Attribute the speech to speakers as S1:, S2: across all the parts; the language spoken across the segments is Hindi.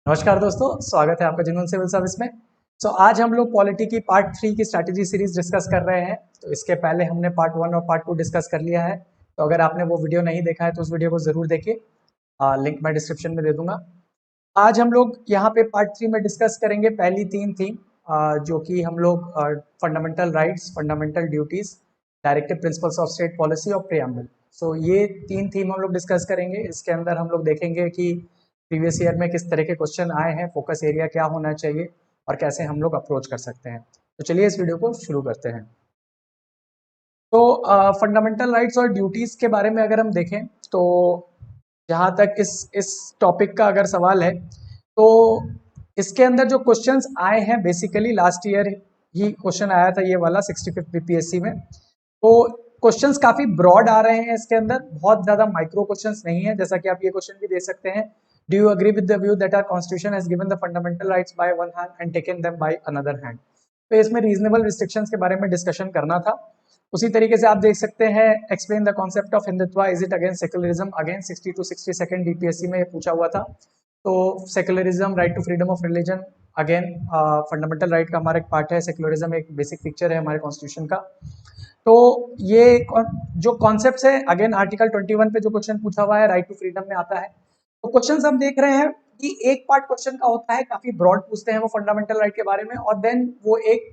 S1: नमस्कार दोस्तों, स्वागत है आपका जुनून सिविल सर्विस में। आज हम लोग पॉलिटी की पार्ट 3 की स्ट्रैटेजी सीरीज डिस्कस कर रहे हैं। तो इसके पहले हमने पार्ट 1 और पार्ट 2 डिस्कस कर लिया है। तो अगर आपने वो वीडियो नहीं देखा है तो उस वीडियो को जरूर देखिए, लिंक मैं डिस्क्रिप्शन में दे दूंगा। आज हम लोग यहाँ पे पार्ट 3 में डिस्कस करेंगे पहली 3 थीम, जो कि हम लोग fundamental rights, fundamental duties, directive principles of state policy और प्रियम्बल। ये 3 थीम हम लोग डिस्कस करेंगे। इसके अंदर हम लोग देखेंगे कि प्रीवियस ईयर में किस तरह के क्वेश्चन आए हैं, फोकस एरिया क्या होना चाहिए और कैसे हम लोग अप्रोच कर सकते हैं। तो चलिए इस वीडियो को शुरू करते हैं। तो फंडामेंटल राइट्स और ड्यूटीज के बारे में अगर हम देखें तो जहाँ तक इस टॉपिक का अगर सवाल है तो इसके अंदर जो क्वेश्चंस आए हैं, बेसिकली लास्ट ईयर ही क्वेश्चन आया था ये वाला 65 बीपीएससी में। तो क्वेश्चंस काफी ब्रॉड आ रहे हैं, इसके अंदर बहुत ज्यादा माइक्रो क्वेश्चंस नहीं है। जैसा कि आप ये क्वेश्चन भी दे सकते हैं, do you agree with the view that our constitution has given the fundamental rights by one hand and taken them by another hand. तो इसमें रीजनेबल रिस्ट्रिक्शंस के बारे में डिस्कशन करना था। उसी तरीके से आप देख सकते हैं, explain the concept of Hindutva, is it against secularism. Again 60 to 62 BPSC में ये पूछा हुआ था। तो secularism, right to freedom of religion, again fundamental right का हमारा एक पार्ट है। सेक्युलरिज्म एक बेसिक पिक्चर है हमारे कॉन्स्टिट्यूशन का। तो ये जो कॉन्सेप्ट है, अगेन आर्टिकल 21 पे जो क्वेश्चन पूछा हुआ है, राइट टू फ्रीडम में आता है। तो क्वेश्चन हम देख रहे हैं कि एक पार्ट क्वेश्चन का होता है, काफी ब्रॉड पूछते हैं वो फंडामेंटल राइट के बारे में, और देन वो एक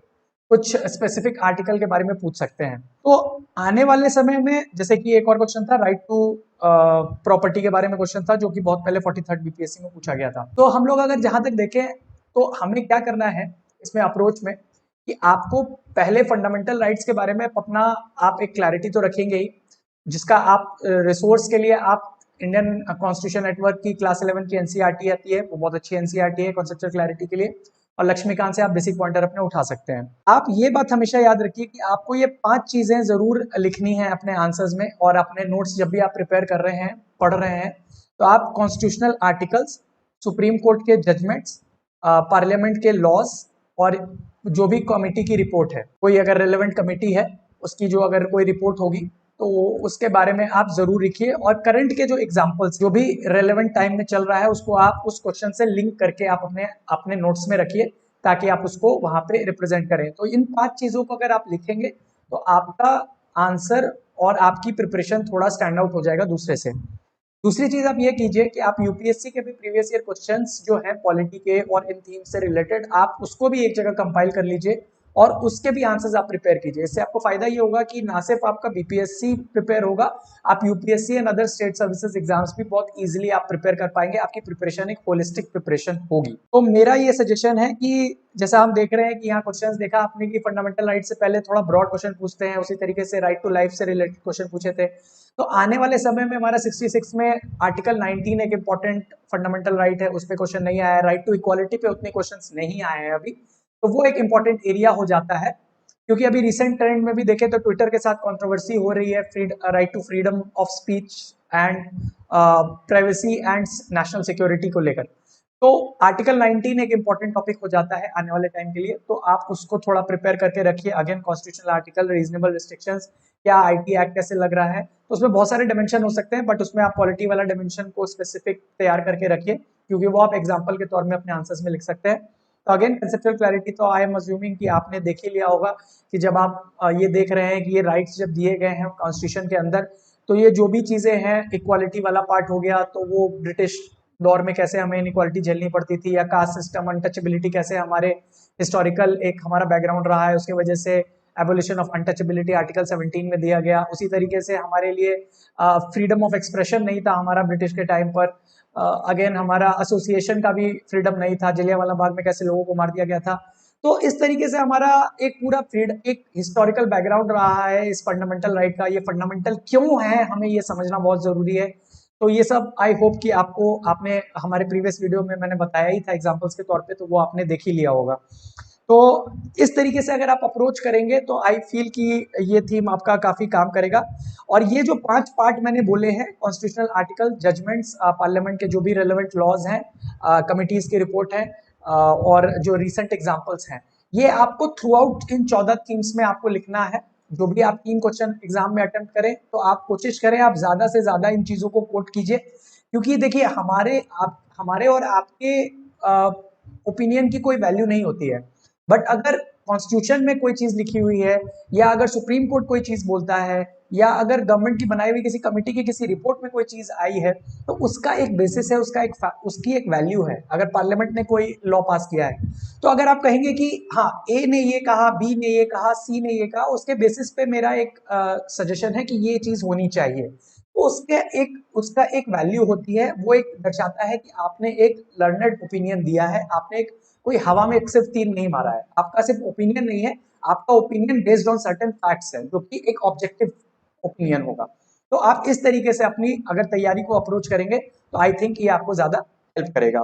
S1: कुछ स्पेसिफिक आर्टिकल के बारे में पूछ सकते हैं। तो आने वाले समय में, जैसे कि एक और क्वेश्चन था राइट टू प्रॉपर्टी के बारे में क्वेश्चन था, जो कि बहुत पहले 43rd बीपीएससी में पूछा गया था। तो हम लोग अगर जहां तक देखें तो हमें क्या करना है इसमें अप्रोच में, कि आपको पहले फंडामेंटल राइट्स के बारे में अपना आप एक क्लैरिटी तो रखेंगे ही, जिसका आप रिसोर्स के लिए आप इंडियन कॉन्स्टिट्यूशन नेटवर्क की क्लास 11 की एनसीईआरटी आती है, वो बहुत अच्छी एनसीईआरटी है कॉन्सेप्चुअल क्लैरिटी के लिए, और लक्ष्मीकांत से आप बेसिक पॉइंटर अपने उठा सकते हैं। आप ये बात हमेशा याद रखिए कि आपको ये 5 चीजें जरूर लिखनी है अपने आंसर्स में, और अपने नोट्स जब भी आप प्रिपेयर कर रहे हैं, पढ़ रहे हैं, तो आप कॉन्स्टिट्यूशनल आर्टिकल्स, सुप्रीम कोर्ट के जजमेंट्स, पार्लियामेंट के लॉज, और जो भी कमेटी की रिपोर्ट है, कोई अगर रेलेवेंट कमेटी है उसकी जो अगर कोई रिपोर्ट होगी तो उसके बारे में आप जरूर लिखिए। और करंट के जो एग्जांपल्स जो भी रेलेवेंट टाइम में चल रहा है उसको आप उस क्वेश्चन से लिंक करके आप अपने अपने नोट्स में रखिए, ताकि आप उसको वहां पे रिप्रेजेंट करें। तो इन 5 चीजों को अगर आप लिखेंगे तो आपका आंसर और आपकी प्रिपरेशन थोड़ा स्टैंड आउट हो जाएगा दूसरे से। दूसरी चीज आप ये कीजिए कि आप यूपीएससी के भी प्रीवियस ईयर क्वेश्चंस जो है पॉलिटी के और इन थीम से रिलेटेड, आप उसको भी एक जगह कंपाइल कर लीजिए और उसके भी आंसर्स आप प्रिपेयर कीजिए। इससे आपको फायदा ये होगा कि ना सिर्फ आपका बीपीएससी प्रिपेयर होगा, आप UPSC and other state services exams भी बहुत इजीली आप प्रिपेयर कर पाएंगे। आपकी प्रिपरेशन एक होलिस्टिक प्रिपरेशन होगी। तो मेरा ये सजेशन है कि जैसा हम देख रहे हैं कि यहाँ क्वेश्चंस देखा आपने कि फंडामेंटल राइट से पहले थोड़ा ब्रॉड क्वेश्चन पूछते हैं, उसी तरीके से राइट टू लाइफ से रिलेटेड क्वेश्चन पूछे थे। तो आने वाले समय में हमारा 66 में आर्टिकल 19 एक इंपॉर्टेंट फंडामेंटल राइट है, उस पर क्वेश्चन नहीं आया है। राइट टू इक्वालिटी पे उतने क्वेश्चंस नहीं आए हैं अभी, तो वो एक इंपॉर्टेंट एरिया हो जाता है। क्योंकि अभी रिसेंट ट्रेंड में भी देखें तो ट्विटर के साथ कंट्रोवर्सी हो रही है right to freedom of speech and privacy and national security को लेकर। तो आर्टिकल 19 एक इंपॉर्टेंट टॉपिक हो जाता है आने वाले टाइम के लिए, तो आप उसको थोड़ा प्रिपेयर करके रखिए। Again constitutional article, reasonable restrictions, क्या आईटी एक्ट कैसे लग रहा है, तो उसमें बहुत सारे डिमेंशन हो सकते हैं, बट उसमें आप पॉलिटी वाला डिमेंशन को स्पेसिफिक तैयार करके रखिए, क्योंकि वो आप एग्जाम्पल के तौर में अपने आंसर्स में लिख सकते हैं। तो अगेन कंसेप्चुअल क्लैरिटी तो आई एम अज्यूमिंग कि आपने देख ही लिया होगा, कि जब आप ये देख रहे हैं कि ये राइट्स जब दिए गए हैं कॉन्स्टिट्यूशन के अंदर, तो ये जो भी चीजें हैं, इक्वालिटी वाला पार्ट हो गया, तो वो ब्रिटिश दौर में कैसे हमें इनइक्वालिटी झेलनी पड़ती थी, या कास्ट सिस्टम, अनटचेबिलिटी कैसे हमारे हिस्टोरिकल एक हमारा बैकग्राउंड रहा है, उसकी वजह से एबोलिशन ऑफ अनटचेबिलिटी आर्टिकल 17 में दिया गया। उसी तरीके से हमारे लिए फ्रीडम ऑफ एक्सप्रेशन नहीं था हमारा ब्रिटिश के टाइम पर। अगेन हमारा एसोसिएशन का भी फ्रीडम नहीं था, जलियांवाला बाग में कैसे लोगों को मार दिया गया था। तो इस तरीके से हमारा एक पूरा एक हिस्टोरिकल बैकग्राउंड रहा है इस फंडामेंटल राइट का। ये फंडामेंटल क्यों है, हमें ये समझना बहुत जरूरी है। तो ये सब आई होप कि आपने हमारे प्रीवियस वीडियो में मैंने बताया ही था एग्जांपल्स के तौर पे, तो वो आपने देख ही लिया होगा। तो इस तरीके से अगर आप अप्रोच करेंगे तो आई फील कि ये थीम आपका काफी काम करेगा। और ये जो 5 पार्ट मैंने बोले हैं, कॉन्स्टिट्यूशनल आर्टिकल, जजमेंट्स, पार्लियामेंट के जो भी रेलेवेंट लॉज हैं, कमिटीज की रिपोर्ट है, और जो रिसेंट एग्जांपल्स हैं, ये आपको थ्रू आउट इन 14 थीम्स में आपको लिखना है। जो भी आप 3 क्वेश्चन एग्जाम में अटेम्प्ट करें तो आप कोशिश करें आप ज्यादा से ज्यादा इन चीजों को कोट कीजिए, क्योंकि देखिए हमारे और आपके ओपिनियन की कोई वैल्यू नहीं होती है, बट अगर कॉन्स्टिट्यूशन में कोई चीज लिखी हुई है, या अगर सुप्रीम कोर्ट कोई चीज बोलता है, या अगर गवर्नमेंट की बनाई हुई किसी कमेटी की किसी रिपोर्ट में कोई चीज आई है, तो उसका एक बेसिस है, उसकी एक वैल्यू है। अगर पार्लियामेंट ने कोई लॉ पास किया है, तो अगर आप कहेंगे कि हाँ ए ने ये कहा, बी ने ये कहा, सी ने ये कहा, उसके बेसिस पे मेरा एक सजेशन है कि ये चीज होनी चाहिए, तो उसका एक वैल्यू होती है। वो एक दर्शाता है कि आपने एक लर्नड ओपिनियन दिया है, आपने एक कोई हवा में सिर्फ तीर नहीं मारा है, आपका सिर्फ ओपिनियन नहीं है, आपका opinion based on certain facts है, जो कि एक ऑब्जेक्टिव ओपिनियन होगा। तो आप इस तरीके से अपनी अगर तैयारी को अप्रोच करेंगे, तो आई थिंक ये आपको ज्यादा हेल्प करेगा।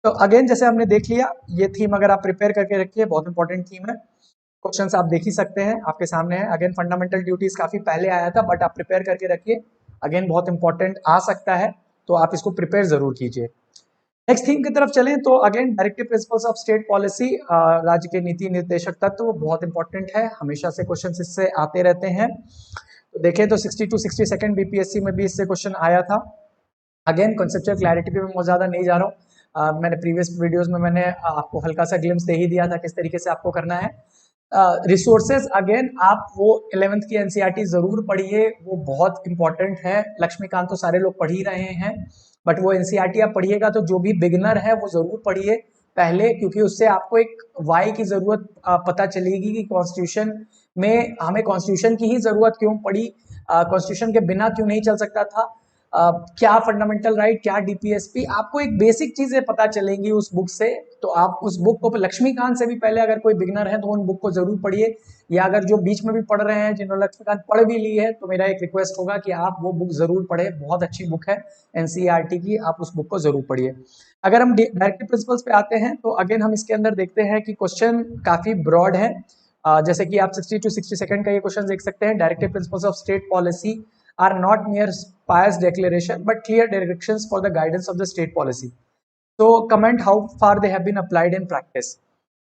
S1: तो अगेन जैसे हमने देख लिया, ये थीम अगर आप प्रिपेयर करके रखिए, बहुत इंपॉर्टेंट थीम है। क्वेश्चंस आप देख ही सकते हैं, आपके सामने है। अगेन फंडामेंटल ड्यूटीज काफी पहले आया था, बट आप प्रिपेयर करके रखिए, अगेन बहुत इंपॉर्टेंट आ सकता है, तो आप इसको प्रिपेयर जरूर कीजिए। नेक्स्ट थीम की तरफ चलें तो again directive principles of state policy, राज्य के नीति निर्देशक तत्व, बहुत इंपॉर्टेंट है, हमेशा से क्वेश्चन इससे आते रहते हैं। तो देखें तो 60 to 62 बीपीएससी में भी इससे क्वेश्चन आया था। अगेन कॉन्सेप्चुअल क्लैरिटी पे मैं बहुत ज्यादा नहीं जा रहा हूँ, मैंने प्रीवियस वीडियोस में मैंने आपको हल्का सा ग्लिम्स दे ही दिया था किस तरीके से आपको करना है। रिसोर्सेज अगेन आप वो 11th की एनसीईआरटी जरूर पढ़िए, वो बहुत इंपॉर्टेंट है। लक्ष्मीकांत तो सारे लोग पढ़ ही रहे हैं, बट वो एनसीईआरटी आप पढ़िएगा तो जो भी बिगिनर है वो जरूर पढ़िए पहले, क्योंकि उससे आपको एक वाई की जरूरत पता चलेगी कि कॉन्स्टिट्यूशन में हमें कॉन्स्टिट्यूशन की ही जरूरत क्यों पड़ी, कॉन्स्टिट्यूशन के बिना क्यों नहीं चल सकता था, क्या फंडामेंटल राइट, क्या डीपीएसपी, आपको एक बेसिक चीजें पता चलेंगी उस बुक से। तो आप उस बुक को लक्ष्मीकांत से भी पहले अगर कोई बिगनर है तो उन बुक को जरूर पढ़िए, या अगर जो बीच में भी पढ़ रहे हैं जिन्होंने लक्ष्मीकांत पढ़ भी ली है, तो मेरा एक रिक्वेस्ट होगा कि आप वो बुक जरूर पढ़े, बहुत अच्छी बुक है एनसीईआरटी की, आप उस बुक को जरूर पढ़िए। अगर हम डायरेक्टिव प्रिंसिपल्स पे आते हैं तो अगेन हम इसके अंदर देखते हैं कि क्वेश्चन काफी ब्रॉड है। जैसे कि आप 60 to 62 का ये क्वेश्चन देख सकते हैं। Directive principles of state policy are not mere pious declaration but clear directions for the guidance of the state policy. So comment how far they have been applied in practice.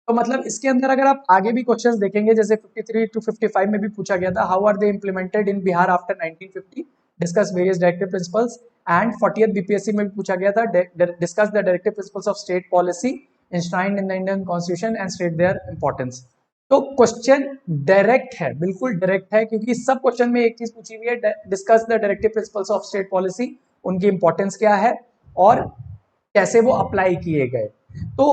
S1: तो मतलब इसके अंदर अगर आप आगे भी क्वेश्चंस देखेंगे, जैसे 53 to 55 में भी पूछा गया था, how are they implemented in Bihar after 1950, discuss various directive principles, and 40th BPSC में भी पूछा गया था, discuss the directive principles of state policy enshrined in the Indian Constitution and state their importance. तो क्वेश्चन डायरेक्ट है, बिल्कुल डायरेक्ट है, क्योंकि सब क्वेश्चन में एक चीज पूछी हुई है, discuss the directive principles of state policy, उनकी इंपॉर्टेंस क्या है और कैसे वो अप्लाई किए गए। तो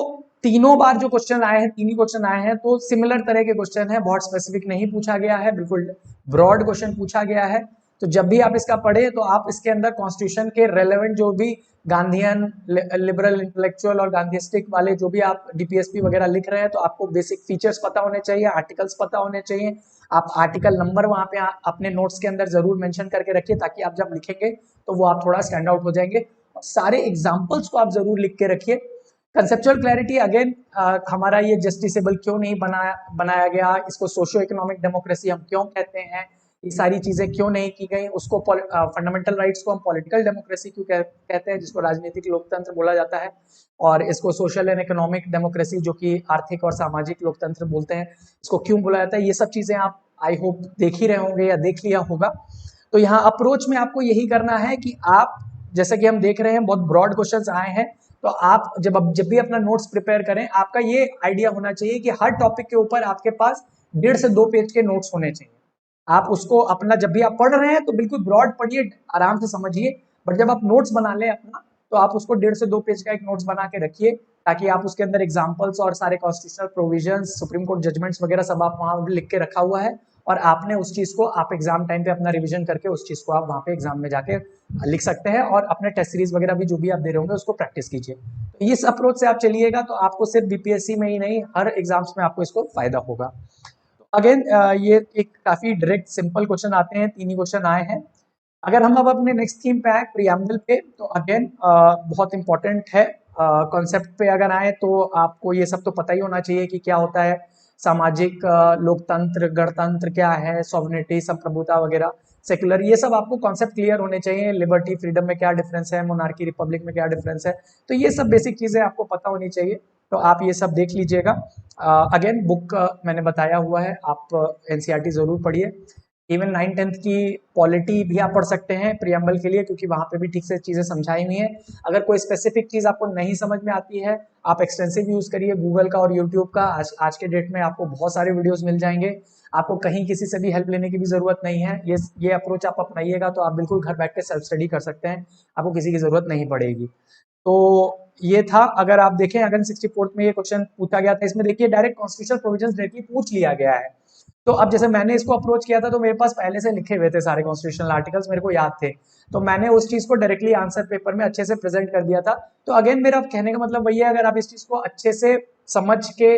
S1: तीनों बार जो क्वेश्चन आए हैं, तीन ही क्वेश्चन आए हैं, तो सिमिलर तरह के क्वेश्चन है, बहुत स्पेसिफिक नहीं पूछा गया है, बिल्कुल ब्रॉड क्वेश्चन पूछा गया है। तो जब भी आप इसका पढ़े तो आप इसके अंदर कॉन्स्टिट्यूशन के रेलेवेंट जो भी गांधीयन, लिबरल, इंटेलेक्चुअल और गांधीस्टिक वाले जो भी आप डीपीएसपी वगैरह लिख रहे हैं, तो आपको बेसिक फीचर्स पता होने चाहिए, आर्टिकल्स पता होने चाहिए। आप आर्टिकल नंबर वहां पे अपने नोट्स के अंदर जरूर मेंशन करके रखिए, ताकि आप जब लिखेंगे तो वो आप थोड़ा स्टैंड आउट हो जाएंगे। सारे एग्जाम्पल्स को आप जरूर लिख के रखिए। कंसेप्चुअल क्लैरिटी अगेन, हमारा ये जस्टिसेबल क्यों नहीं बनाया गया, इसको सोशियो इकोनॉमिक डेमोक्रेसी हम क्यों कहते हैं, ये सारी चीजें क्यों नहीं की गई, उसको फंडामेंटल राइट्स को हम पॉलिटिकल डेमोक्रेसी क्यों कहते हैं, जिसको राजनीतिक लोकतंत्र बोला जाता है, और इसको सोशल एंड इकोनॉमिक डेमोक्रेसी जो कि आर्थिक और सामाजिक लोकतंत्र बोलते हैं, इसको क्यों बोला जाता है। ये सब चीजें आप आई होप देख ही रहे होंगे या देख लिया होगा। तो यहाँ अप्रोच में आपको यही करना है कि आप, जैसा कि हम देख रहे हैं बहुत ब्रॉड क्वेश्चंस आए हैं, तो आप जब भी अपना नोट्स प्रिपेयर करें, आपका ये आइडिया होना चाहिए कि हर टॉपिक के ऊपर आपके पास 1.5 से 2 पेज के नोट्स होने चाहिए। आप उसको अपना, जब भी आप पढ़ रहे हैं तो बिल्कुल ब्रॉड पढ़िए, आराम से समझिए, बट जब आप नोट्स बना लें अपना, तो आप उसको 1.5 से 2 पेज का एक नोट्स बना के रखिए, ताकि आप उसके अंदर एग्जांपल्स और सारे constitutional provisions, supreme court judgments वगैरह सब आप वहां लिख के रखा हुआ है, और आपने उस चीज को आप एग्जाम टाइम पे अपना रिविजन करके उस चीज को आप वहां पे एग्जाम में जाके लिख सकते हैं, और अपने टेस्ट सीरीज वगैरह भी जो भी आप दे रहे होंगे उसको प्रैक्टिस कीजिए। तो इस अप्रोच से आप चलिएगा तो आपको सिर्फ बीपीएससी में ही नहीं, हर एग्जाम्स में आपको इसको फायदा होगा। अगेन ये एक काफी डायरेक्ट सिंपल क्वेश्चन आते हैं, 3 ही क्वेश्चन आए हैं। अगर हम अब अपने नेक्स्ट थीम पे आए, प्रियम्बल पे, तो अगेन बहुत इंपॉर्टेंट है। कॉन्सेप्ट पे अगर आए तो आपको ये सब तो पता ही होना चाहिए कि क्या होता है सामाजिक लोकतंत्र, गणतंत्र क्या है, सॉवरेनिटी, संप्रभुता वगैरह, सेक्युलर, ये सब आपको कॉन्सेप्ट क्लियर होने चाहिए। लिबर्टी, फ्रीडम में क्या डिफरेंस है, मोनार्की, रिपब्लिक में क्या डिफरेंस है, तो ये सब बेसिक चीजें आपको पता होनी चाहिए, तो आप ये सब देख लीजिएगा। अगेन बुक मैंने बताया हुआ है, आप एनसीईआरटी जरूर पढ़िए। इवन 9th-10th की पॉलिटी भी आप पढ़ सकते हैं प्रियम्बल के लिए, क्योंकि वहाँ पे भी ठीक से चीज़ें समझाई हुई हैं। अगर कोई स्पेसिफिक चीज़ आपको नहीं समझ में आती है, आप एक्सटेंसिव यूज़ करिए गूगल का और यूट्यूब का। आज के डेट में आपको बहुत सारे वीडियोस मिल जाएंगे, आपको कहीं किसी से भी हेल्प लेने की भी ज़रूरत नहीं है। ये अप्रोच आप अपनाइएगा तो आप बिल्कुल घर बैठ के सेल्फ स्टडी कर सकते हैं, आपको किसी की ज़रूरत नहीं पड़ेगी। तो ये था। अगर आप देखें, अगर 64th में ये क्वेश्चन पूछा गया था, इसमें देखिए डायरेक्ट कॉन्स्टिट्यूशनल प्रोविजंस डायरेक्टली पूछ लिया गया है। तो अब जैसे मैंने इसको अप्रोच किया था तो मेरे पास पहले से लिखे हुए थे सारे कॉन्स्टिट्यूशनल आर्टिकल्स, मेरे को याद थे, तो मैंने उस चीज को डायरेक्टली आंसर पेपर में अच्छे से प्रेजेंट कर दिया था। तो अगेन मेरा कहने का मतलब वही है, अगर आप इस चीज को अच्छे से समझ के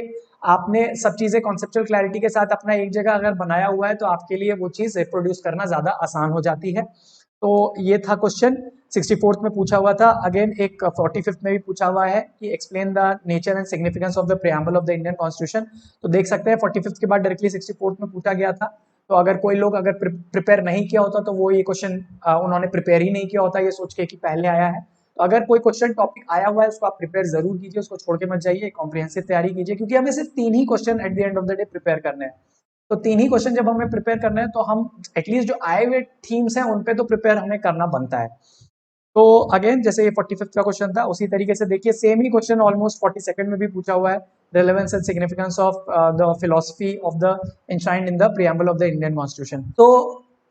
S1: आपने सब चीजें कॉन्सेप्चुअल क्लैरिटी के साथ अपना एक जगह अगर बनाया हुआ है तो आपके लिए वो चीज रिप्रोड्यूस करना ज्यादा आसान हो जाती है। तो ये था क्वेश्चन 64th में पूछा हुआ था। अगेन एक 45th में भी पूछा हुआ है कि explain the nature and significance of the preamble of the Indian constitution. तो देख सकते हैं 45th के बाद डायरेक्टली 64th में पूछा गया था। तो अगर कोई लोग अगर प्रिपेयर नहीं किया होता तो वो ये क्वेश्चन उन्होंने प्रिपेयर ही नहीं किया होता, ये सोच के कि पहले आया है। तो अगर कोई क्वेश्चन टॉपिक आया हुआ है उसको आप प्रिपेयर जरूर कीजिए, उसको छोड़ के मत जाइए, कॉम्प्रिहेंसिव तैयारी कीजिए, क्योंकि हमें सिर्फ 3 ही question at the end of the day prepare करने हैं। तो 3 ही क्वेश्चन जब हमें प्रिपेयर करना है तो हम एटलीस्ट जो आए हुए थीम्स हैं उन पे तो प्रिपेयर हमें करना बनता है। तो अगेन जैसे ये 45th का क्वेश्चन था उसी तरीके से देखिए सेम ही क्वेश्चन ऑलमोस्ट 42nd में भी पूछा हुआ है, relevance and significance of the philosophy of the enshrined in the preamble of the Indian constitution. तो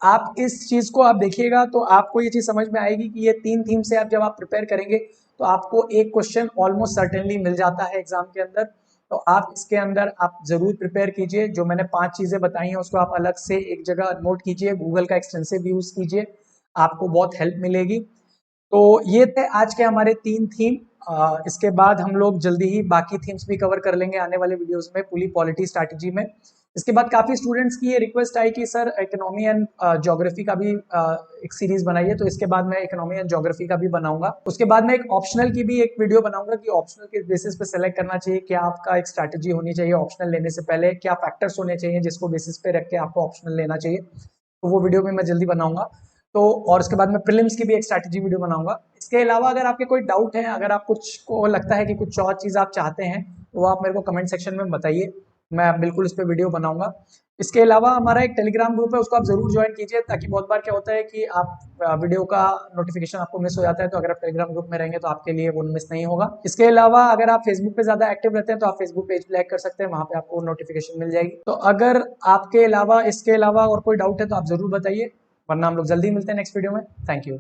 S1: आप इस चीज को आप देखिएगा तो आपको ये चीज समझ में आएगी कि ये 3 थीम से आप जब आप प्रिपेयर करेंगे तो आपको एक क्वेश्चन ऑलमोस्ट सर्टेनली मिल जाता है एग्जाम के अंदर। तो आप इसके अंदर आप जरूर प्रिपेयर कीजिए, जो मैंने 5 चीजें बताई हैं उसको आप अलग से एक जगह नोट कीजिए, गूगल का एक्सटेंसिव यूज कीजिए, आपको बहुत हेल्प मिलेगी। तो ये थे आज के हमारे 3 थीम। इसके बाद हम लोग जल्दी ही बाकी थीम्स भी कवर कर लेंगे आने वाले वीडियोस में पूरी पॉलिटी स्ट्रैटेजी में। इसके बाद काफी स्टूडेंट्स की ये रिक्वेस्ट आई कि सर इकोनॉमी एंड ज्योग्राफी का भी एक सीरीज बनाइए, तो इसके बाद मैं इकोनॉमी एंड ज्योग्राफी का भी बनाऊंगा। उसके बाद मैं एक ऑप्शनल की भी एक वीडियो बनाऊंगा कि ऑप्शनल के बेसिस पे सेलेक्ट करना चाहिए, क्या आपका एक स्ट्रैटेजी होनी चाहिए ऑप्शनल लेने से पहले, क्या फैक्टर्स होने चाहिए जिसको बेसिस पे रख के आपको ऑप्शनल लेना चाहिए। तो वो वीडियो भी मैं जल्दी बनाऊंगा। तो और उसके बाद मैं प्रीलिम्स की भी एक स्ट्रैटेजी वीडियो बनाऊंगा। इसके अलावा अगर आपके कोई डाउट है, अगर आप कुछ को लगता है कि कुछ और चीज़ आप चाहते हैं तो वो आप मेरे को कमेंट सेक्शन में बताइए, मैं बिल्कुल उस पर वीडियो बनाऊंगा। इसके अलावा हमारा एक टेलीग्राम ग्रुप है, उसको आप जरूर ज्वाइन कीजिए, ताकि बहुत बार क्या होता है कि आप वीडियो का नोटिफिकेशन आपको मिस हो जाता है, तो अगर आप टेलीग्राम ग्रुप में रहेंगे तो आपके लिए वो मिस नहीं होगा। इसके अलावा अगर आप फेसबुक पे ज्यादा एक्टिव रहते हैं तो आप फेसबुक पेज लाइक कर सकते हैं, वहां पे आपको नोटिफिकेशन मिल जाएगी। तो अगर आपके अलावा इसके अलावा और कोई डाउट है तो आप जरूर बताइए, वरना हम लोग जल्दी मिलते हैं नेक्स्ट वीडियो में। Thank you.